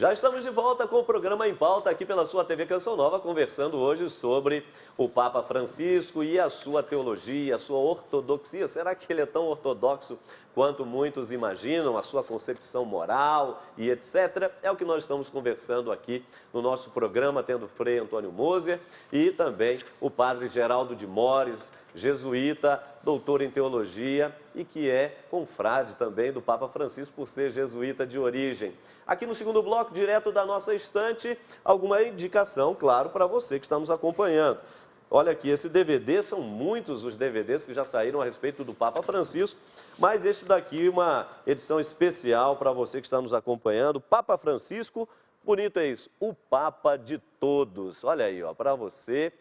Já estamos de volta com o programa Em Pauta aqui pela sua TV Canção Nova, conversando hoje sobre o Papa Francisco e a sua teologia, a sua ortodoxia. Será que ele é tão ortodoxo quanto muitos imaginam, a sua concepção moral e etc? É o que nós estamos conversando aqui no nosso programa, tendo o Frei Antônio Moser e também o Padre Geraldo de Mores, jesuíta, doutor em teologia e que é confrade também do Papa Francisco por ser jesuíta de origem. Aqui no segundo bloco, direto da nossa estante, alguma indicação, claro, para você que está nos acompanhando. Olha aqui, esse DVD, são muitos os DVDs que já saíram a respeito do Papa Francisco, mas este daqui é uma edição especial para você que está nos acompanhando. Papa Francisco, bonito é isso, o Papa de todos. Olha aí, ó, para você.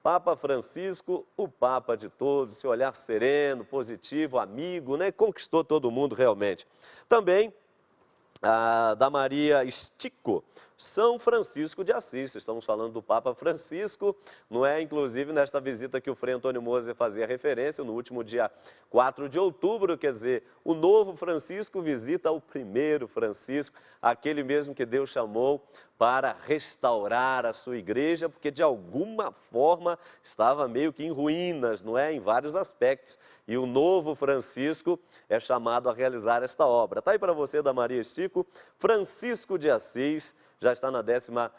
Papa Francisco, o Papa de todos, esse olhar sereno, positivo, amigo, né? Conquistou todo mundo realmente. Também da Maria Estico, São Francisco de Assis. Estamos falando do Papa Francisco, não é? Inclusive nesta visita que o Frei Antônio Moser fazia referência, no último dia 4 de outubro, quer dizer, o novo Francisco visita o primeiro Francisco, aquele mesmo que Deus chamou para restaurar a sua igreja, porque de alguma forma estava meio que em ruínas, não é? Em vários aspectos. E o novo Francisco é chamado a realizar esta obra. Está aí para você da Maria Estico, Francisco de Assis, já está na 11ª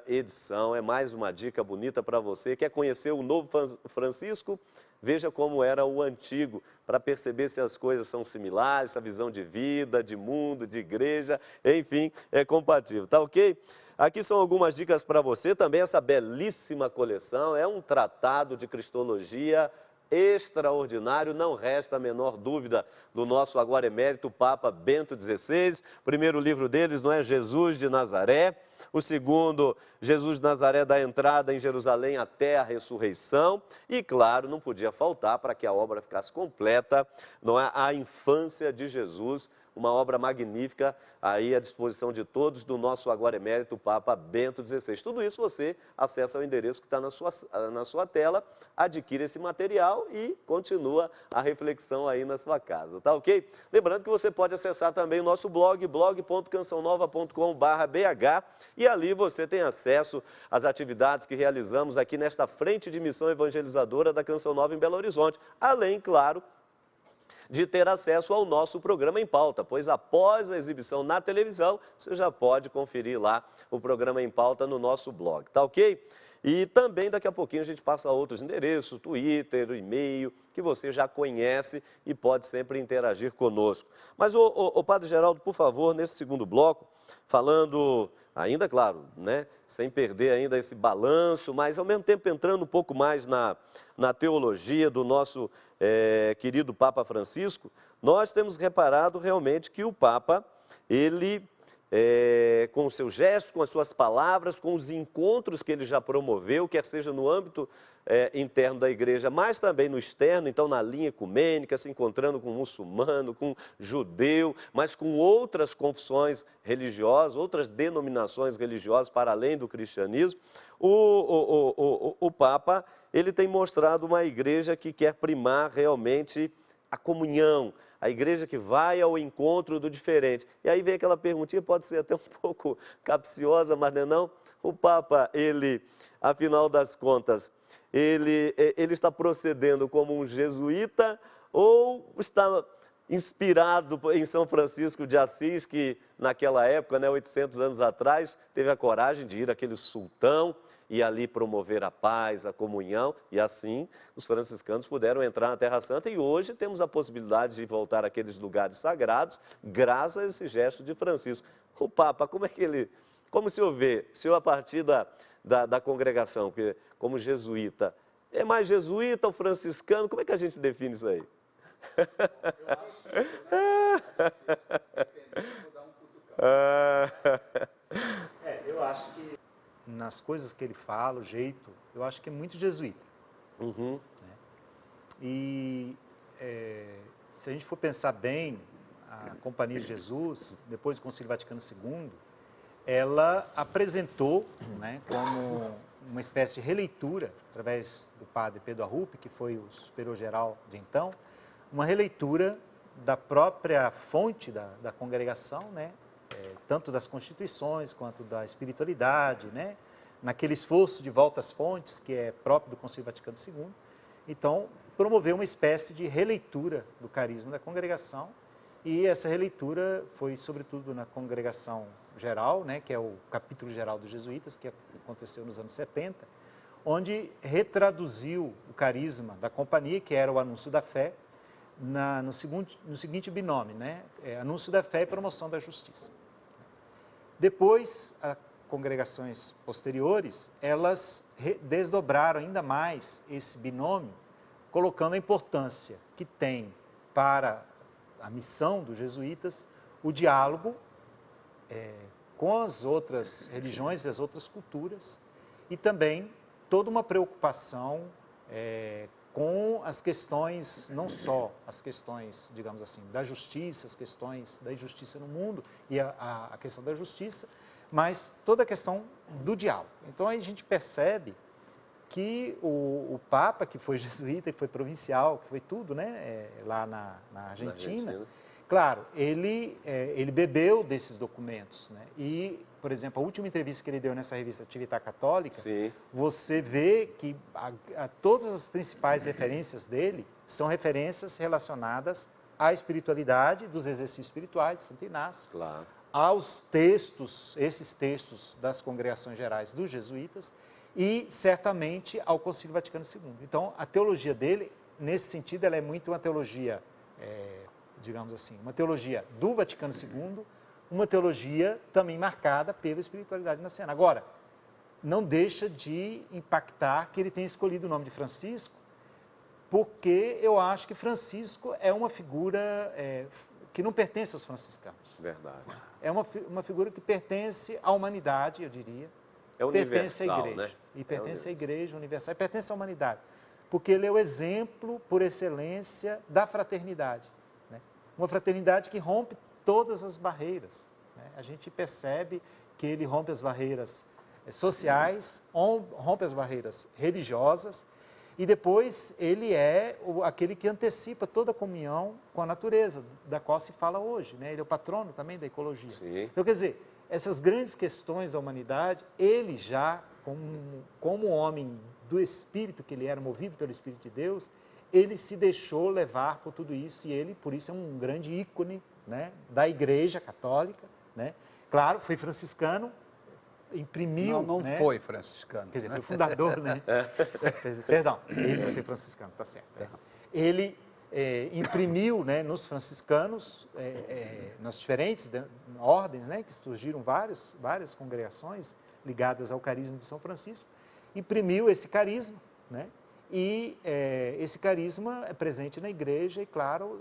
edição. É mais uma dica bonita para você. Quer conhecer o novo Francisco? Veja como era o antigo, para perceber se as coisas são similares, se a visão de vida, de mundo, de igreja, enfim, é compatível. Tá ok? Aqui são algumas dicas para você. Também essa belíssima coleção é um tratado de cristologia extraordinário, não resta a menor dúvida, do nosso agora emérito Papa Bento XVI. O primeiro livro deles, não é? Jesus de Nazaré. O segundo, Jesus de Nazaré, da entrada em Jerusalém até a ressurreição. E, claro, não podia faltar, para que a obra ficasse completa, não é? A infância de Jesus, uma obra magnífica aí à disposição de todos, do nosso agora emérito Papa Bento XVI. Tudo isso você acessa o endereço que está na sua tela, adquire esse material e continua a reflexão aí na sua casa, tá ok? Lembrando que você pode acessar também o nosso blog, blog.cançãonova.com.br, e ali você tem acesso às atividades que realizamos aqui nesta frente de missão evangelizadora da Canção Nova em Belo Horizonte, além, claro, de ter acesso ao nosso programa Em Pauta, pois após a exibição na televisão, você já pode conferir lá o programa Em Pauta no nosso blog, tá ok? E também daqui a pouquinho a gente passa outros endereços, Twitter, e-mail, que você já conhece e pode sempre interagir conosco. Mas, Padre Geraldo, por favor, nesse segundo bloco, falando ainda, claro, né, sem perder ainda esse balanço, mas ao mesmo tempo entrando um pouco mais na teologia do nosso querido Papa Francisco, nós temos reparado realmente que o Papa, ele, com os seus gestos, com as suas palavras, com os encontros que ele já promoveu, quer seja no âmbito interno da igreja, mas também no externo, então na linha ecumênica, se encontrando com muçulmano, com judeu, mas com outras confissões religiosas, outras denominações religiosas para além do cristianismo, o Papa, ele tem mostrado uma igreja que quer primar realmente a comunhão, a igreja que vai ao encontro do diferente. E aí vem aquela perguntinha, pode ser até um pouco capciosa, mas não é não? O Papa, ele, afinal das contas, ele está procedendo como um jesuíta ou está inspirado em São Francisco de Assis, que naquela época, né, 800 anos atrás, teve a coragem de ir àquele sultão e ali promover a paz, a comunhão, e assim os franciscanos puderam entrar na Terra Santa, e hoje temos a possibilidade de voltar àqueles lugares sagrados, graças a esse gesto de Francisco. O Papa, como é que ele, como o senhor vê, o senhor a partir da congregação, porque, como jesuíta, é mais jesuíta ou franciscano, como é que a gente define isso aí? Eu acho que nas coisas que ele fala, o jeito, eu acho que é muito jesuíta. Uhum. Né? E se a gente for pensar bem, a Companhia de Jesus, depois do Concílio Vaticano II, ela apresentou, né, como uma espécie de releitura, através do padre Pedro Arrupe, que foi o superior-geral de então, uma releitura da própria fonte da congregação, né, tanto das constituições quanto da espiritualidade, né? Naquele esforço de volta às fontes, que é próprio do Concílio Vaticano II. Então, promoveu uma espécie de releitura do carisma da congregação, e essa releitura foi, sobretudo, na congregação geral, né, que é o capítulo geral dos jesuítas, que aconteceu nos anos 70, onde retraduziu o carisma da companhia, que era o anúncio da fé, no seguinte binômio, né, anúncio da fé e promoção da justiça. Depois, as congregações posteriores, elas desdobraram ainda mais esse binômio, colocando a importância que tem para a missão dos jesuítas o diálogo com as outras religiões e as outras culturas, e também toda uma preocupação com as questões, não só as questões, digamos assim, da justiça, as questões da injustiça no mundo e a questão da justiça, mas toda a questão do diálogo. Então aí a gente percebe que o Papa, que foi jesuíta, que foi provincial, que foi tudo, né, lá na Argentina, claro, ele bebeu desses documentos, né? E, por exemplo, a última entrevista que ele deu nessa revista Atividade Católica, sim, você vê que todas as principais referências dele são referências relacionadas à espiritualidade, dos exercícios espirituais de Santo Inácio, claro, aos textos, esses textos das congregações gerais dos jesuítas, e certamente ao Concílio Vaticano II. Então, a teologia dele, nesse sentido, ela é muito uma teologia, digamos assim, uma teologia do Vaticano II, uma teologia também marcada pela espiritualidade naciana. Agora, não deixa de impactar que ele tenha escolhido o nome de Francisco, porque eu acho que Francisco é uma figura que não pertence aos franciscanos. Verdade. É uma figura que pertence à humanidade, eu diria. É universal, pertence à igreja, né? E pertence à igreja universal, e pertence à humanidade. Porque ele é o exemplo, por excelência, da fraternidade. Né? Uma fraternidade que rompe todas as barreiras. Né? A gente percebe que ele rompe as barreiras sociais, rompe as barreiras religiosas, e depois ele é aquele que antecipa toda a comunhão com a natureza, da qual se fala hoje. Né? Ele é o patrono também da ecologia. Sim. Então, quer dizer, essas grandes questões da humanidade, ele já, como homem do Espírito que ele era, movido pelo Espírito de Deus, ele se deixou levar por tudo isso, e ele, por isso, é um grande ícone, né, da Igreja Católica. Né? Claro, foi franciscano, imprimiu... Não né? Foi franciscano. Quer dizer, foi fundador, né? Perdão, ele foi franciscano, tá certo. Ele imprimiu, né, nos franciscanos, nas diferentes ordens, né, que surgiram várias congregações ligadas ao carisma de São Francisco, imprimiu esse carisma, né, e esse carisma é presente na igreja e, claro,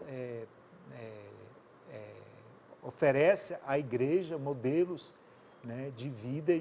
oferece à igreja modelos, né, de vida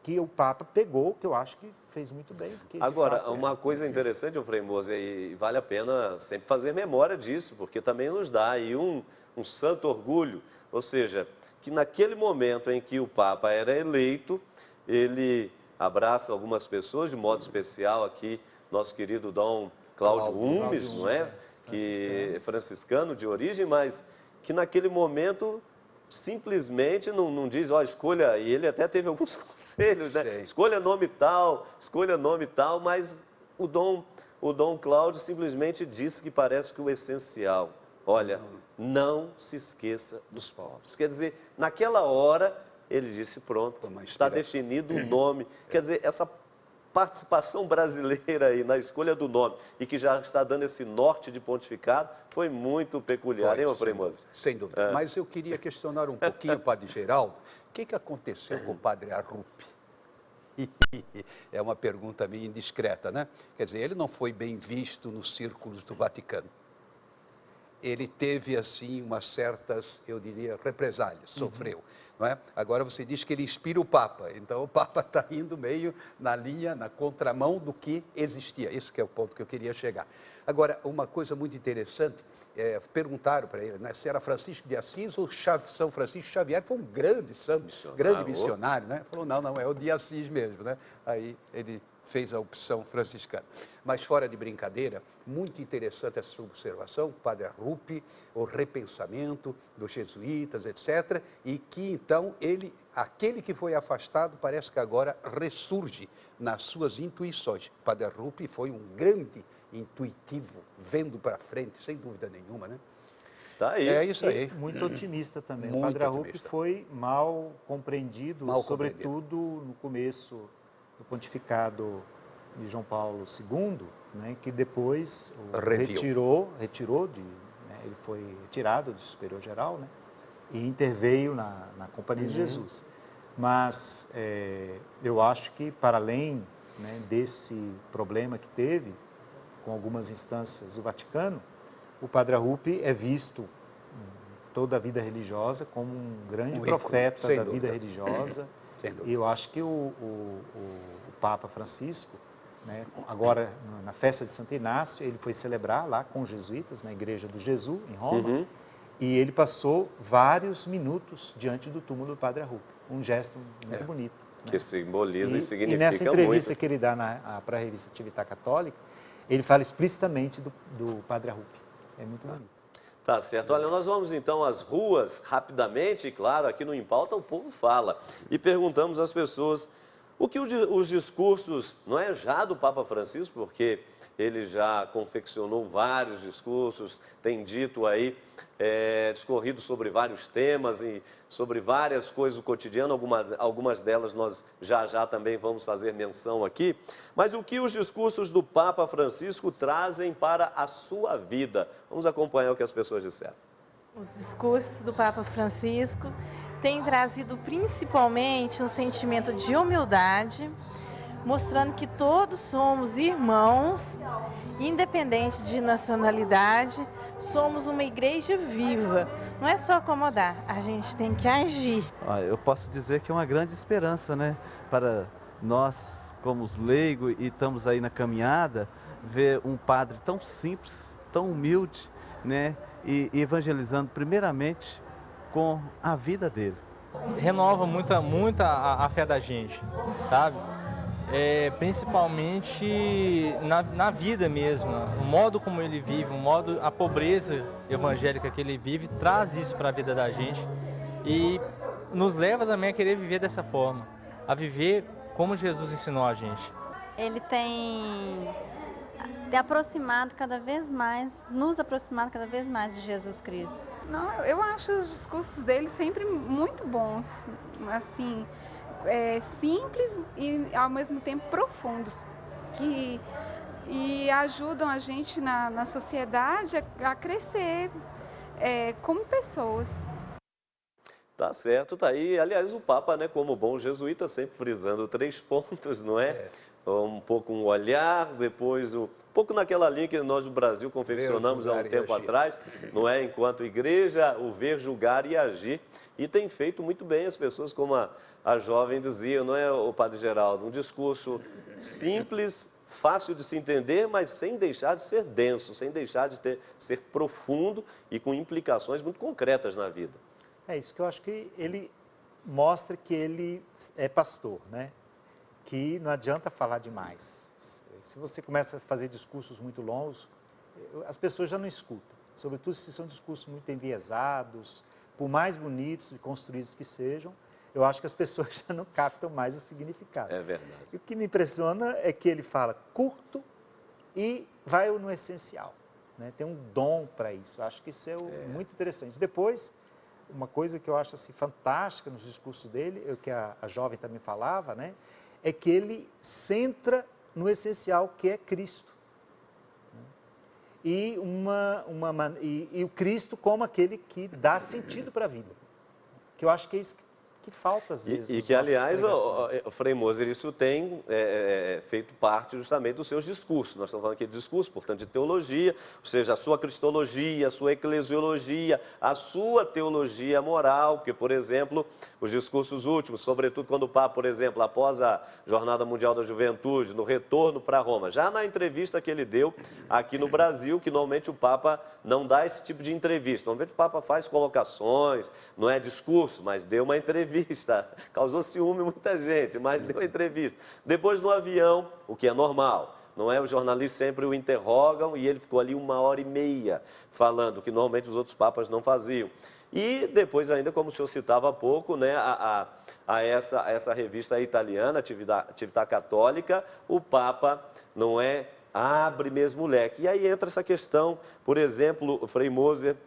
que o Papa pegou, que eu acho que fez muito bem. Agora, uma coisa interessante, Frei Moser, e vale a pena sempre fazer memória disso, porque também nos dá aí um santo orgulho, ou seja, que naquele momento em que o Papa era eleito, ele abraça algumas pessoas, de modo especial aqui, nosso querido Dom Cláudio Umes, não é? Que é franciscano de origem, mas que naquele momento... simplesmente não diz, ó, escolha, e ele até teve alguns conselhos, né? Sim. Escolha nome tal, mas o Dom Cláudio simplesmente disse que parece que o essencial, olha, não se esqueça dos pobres. Quer dizer, naquela hora, ele disse, pronto, está definido o nome. Quer dizer, essa participação brasileira aí na escolha do nome e que já está dando esse norte de pontificado, foi muito peculiar, hein, Frei Moser? Sem dúvida. Mas eu queria questionar um pouquinho o Padre Geraldo. O que aconteceu com o Padre Arrupe? É uma pergunta meio indiscreta, né? Quer dizer, ele não foi bem visto nos círculos do Vaticano. Ele teve, assim, umas certas, eu diria, represálias, sofreu. Não é? Agora você diz que ele inspira o Papa, então o Papa está indo meio na linha, na contramão do que existia. Esse que é o ponto que eu queria chegar. Agora, uma coisa muito interessante, perguntaram para ele, né, se era Francisco de Assis ou São Francisco Xavier, foi um grande santo, grande missionário, né? Falou, não, é o de Assis mesmo, né? Aí ele fez a opção franciscana. Mas fora de brincadeira, muito interessante essa sua observação, Padre Arrupe, o repensamento dos jesuítas, etc. E que então aquele que foi afastado, parece que agora ressurge nas suas intuições. Padre Arrupe foi um grande intuitivo, vendo para frente, sem dúvida nenhuma, né? Tá aí. É isso aí. E muito otimista também. Muito o Padre Arrupe otimista. foi mal compreendido, Mal sobretudo no começo do pontificado de João Paulo II, né, que depois retirou ele foi retirado de superior geral, né, e interveio na Companhia de Jesus. Mas eu acho que, para além, né, desse problema que teve com algumas instâncias do Vaticano, o Padre Arrupe é visto toda a vida religiosa como um grande profeta da vida religiosa. E eu acho que o Papa Francisco, né, agora na festa de Santo Inácio, ele foi celebrar lá com os jesuítas, na Igreja do Jesus, em Roma, e ele passou vários minutos diante do túmulo do Padre Arrupe. Um gesto muito bonito. Que simboliza e significa muito. E nessa entrevista que ele dá para a revista Civiltà Católica, ele fala explicitamente do Padre Arrupe. É muito bonito. Tá certo. Olha, nós vamos então às ruas rapidamente, e claro, aqui no Em Pauta o povo fala. E perguntamos às pessoas o que os discursos, não é já do Papa Francisco, porque ele já confeccionou vários discursos, tem dito aí, discorrido sobre vários temas e sobre várias coisas do cotidiano, algumas delas nós já também vamos fazer menção aqui. Mas o que os discursos do Papa Francisco trazem para a sua vida? Vamos acompanhar o que as pessoas disseram. Os discursos do Papa Francisco têm trazido principalmente um sentimento de humildade, mostrando que todos somos irmãos, independente de nacionalidade, somos uma igreja viva. Não é só acomodar, a gente tem que agir. Eu posso dizer que é uma grande esperança, né? Para nós, como os leigos, e estamos aí na caminhada, ver um padre tão simples, tão humilde, né? E evangelizando primeiramente com a vida dele. Renova muito a fé da gente, sabe? Principalmente na vida mesmo, o modo como ele vive, a pobreza evangélica que ele vive, traz isso para a vida da gente e nos leva também a querer viver dessa forma, a viver como Jesus ensinou a gente. Ele tem aproximado cada vez mais, nos aproximado cada vez mais de Jesus Cristo. Não, eu acho os discursos dele sempre muito bons, assim, simples e ao mesmo tempo profundos, e ajudam a gente na sociedade a crescer como pessoas. Tá certo, tá aí. Aliás, o Papa, né, como bom jesuíta, sempre frisando 3 pontos, não é? Um pouco um olhar, depois um pouco naquela linha que nós do Brasil confeccionamos há um tempo atrás, não é? Enquanto igreja, o ver, julgar e agir. E tem feito muito bem as pessoas, como a jovem dizia, não é, o Padre Geraldo? Um discurso simples, fácil de se entender, mas sem deixar de ser denso, sem deixar de ser profundo e com implicações muito concretas na vida. É isso que eu acho que ele mostra que ele é pastor, né? Que não adianta falar demais. Se você começa a fazer discursos muito longos, as pessoas já não escutam. Sobretudo se são discursos muito enviesados, por mais bonitos e construídos que sejam, eu acho que as pessoas já não captam mais o significado. É verdade. E o que me impressiona é que ele fala curto e vai no essencial, né? Tem um dom para isso. Eu acho que isso é muito interessante. Depois, uma coisa que eu acho assim, fantástica nos discursos dele, que a jovem também falava, né? É que ele centra no essencial, que é Cristo. E o Cristo como aquele que dá sentido para a vida. Que eu acho que é isso que falta às vezes. E que, aliás, o Frei Moser, isso tem feito parte justamente dos seus discursos. Nós estamos falando aqui de discurso, portanto, de teologia, ou seja, a sua cristologia, a sua eclesiologia, a sua teologia moral, porque, por exemplo, os discursos últimos, sobretudo quando o Papa, por exemplo, após a Jornada Mundial da Juventude, no retorno para Roma, já na entrevista que ele deu aqui no Brasil, que normalmente o Papa não dá esse tipo de entrevista, normalmente o Papa faz colocações, não é discurso, mas deu uma entrevista entrevista, causou ciúme muita gente, mas deu entrevista. Depois no avião, o que é normal, não é? Os jornalistas sempre o interrogam e ele ficou ali 1h30 falando, que normalmente os outros papas não faziam. E depois ainda, como o senhor citava há pouco, né, essa revista italiana, Atividade Católica, o Papa, não é, abre mesmo o leque. E aí entra essa questão, por exemplo, o Frei Moser,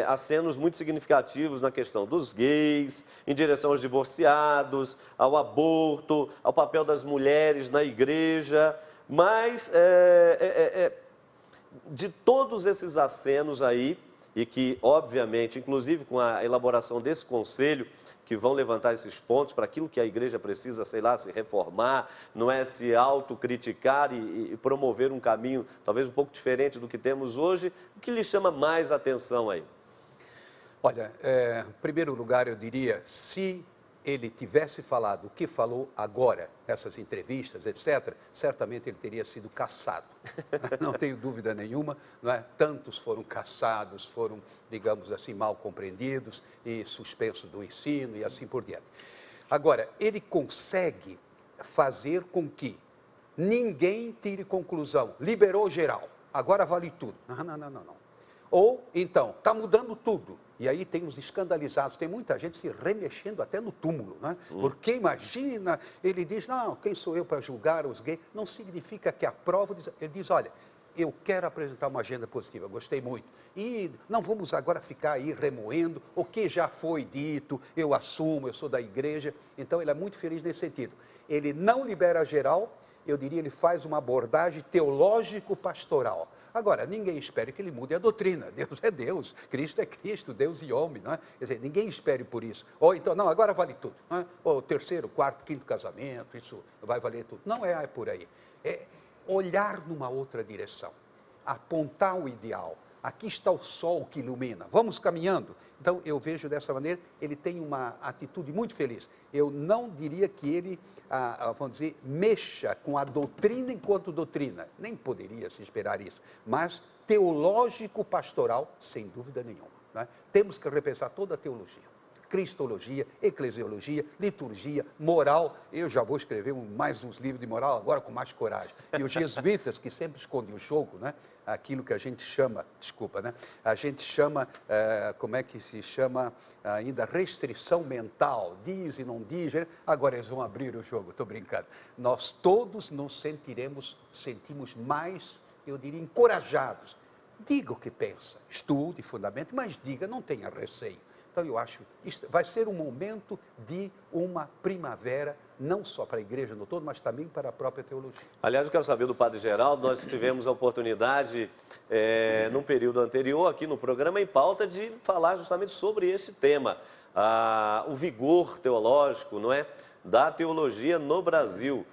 acenos muito significativos na questão dos gays, em direção aos divorciados, ao aborto, ao papel das mulheres na igreja, mas de todos esses acenos aí, e que, obviamente, inclusive com a elaboração desse conselho, que vão levantar esses pontos para aquilo que a igreja precisa, sei lá, se reformar, não é se autocriticar e promover um caminho talvez um pouco diferente do que temos hoje, o que lhe chama mais atenção aí? Olha, em primeiro lugar eu diria, se ele tivesse falado o que falou agora, essas entrevistas, etc., certamente ele teria sido cassado. Não tenho dúvida nenhuma, não é? Tantos foram cassados, foram, digamos assim, mal compreendidos e suspensos do ensino e assim por diante. Agora, ele consegue fazer com que ninguém tire conclusão. Liberou geral, agora vale tudo. Não. Ou, então, está mudando tudo. E aí tem os escandalizados, tem muita gente se remexendo até no túmulo, né? Porque imagina, ele diz, não, quem sou eu para julgar os gays? Não significa que aprova, ele diz, olha, eu quero apresentar uma agenda positiva, gostei muito. E não vamos agora ficar aí remoendo o que já foi dito, eu assumo, eu sou da igreja. Então ele é muito feliz nesse sentido. Ele não libera geral, eu diria, ele faz uma abordagem teológico-pastoral. Agora, ninguém espere que ele mude a doutrina. Deus é Deus, Cristo é Cristo, Deus e homem, não é? Quer dizer, ninguém espere por isso. Ou então, não, agora vale tudo, não é? Ou terceiro, quarto, quinto casamento, isso vai valer tudo. Não é por aí. É olhar numa outra direção, apontar o ideal. Aqui está o sol que ilumina, vamos caminhando. Então, eu vejo dessa maneira, ele tem uma atitude muito feliz. Eu não diria que ele, vamos dizer, mexa com a doutrina enquanto doutrina. Nem poderia se esperar isso. Mas teológico-pastoral, sem dúvida nenhuma. Né? Temos que repensar toda a teologia. Cristologia, eclesiologia, liturgia, moral. Eu já vou escrever mais uns livros de moral agora com mais coragem. E os jesuítas, que sempre escondem o jogo, né? Aquilo que a gente chama, desculpa, né? A gente chama, como é que se chama ainda, restrição mental, diz e não diz, agora eles vão abrir o jogo, estou brincando. Nós todos nos sentimos mais, eu diria, encorajados. Diga o que pensa, estude, fundamente, mas diga, não tenha receio. Então, eu acho que vai ser um momento de uma primavera, não só para a igreja no todo, mas também para a própria teologia. Aliás, eu quero saber do Padre Geraldo, nós tivemos a oportunidade, num período anterior, aqui no programa Em Pauta, de falar justamente sobre esse tema, o vigor teológico, não é, da teologia no Brasil.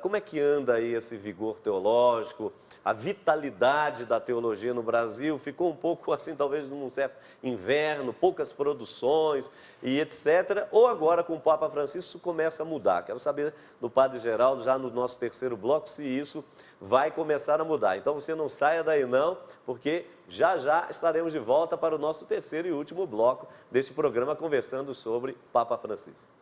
Como é que anda aí esse vigor teológico, a vitalidade da teologia no Brasil? Ficou um pouco assim, talvez num certo inverno, poucas produções e etc. Ou agora com o Papa Francisco isso começa a mudar? Quero saber do Padre Geraldo, já no nosso terceiro bloco, se isso vai começar a mudar. Então você não saia daí não, porque já já estaremos de volta para o nosso terceiro e último bloco deste programa, conversando sobre Papa Francisco.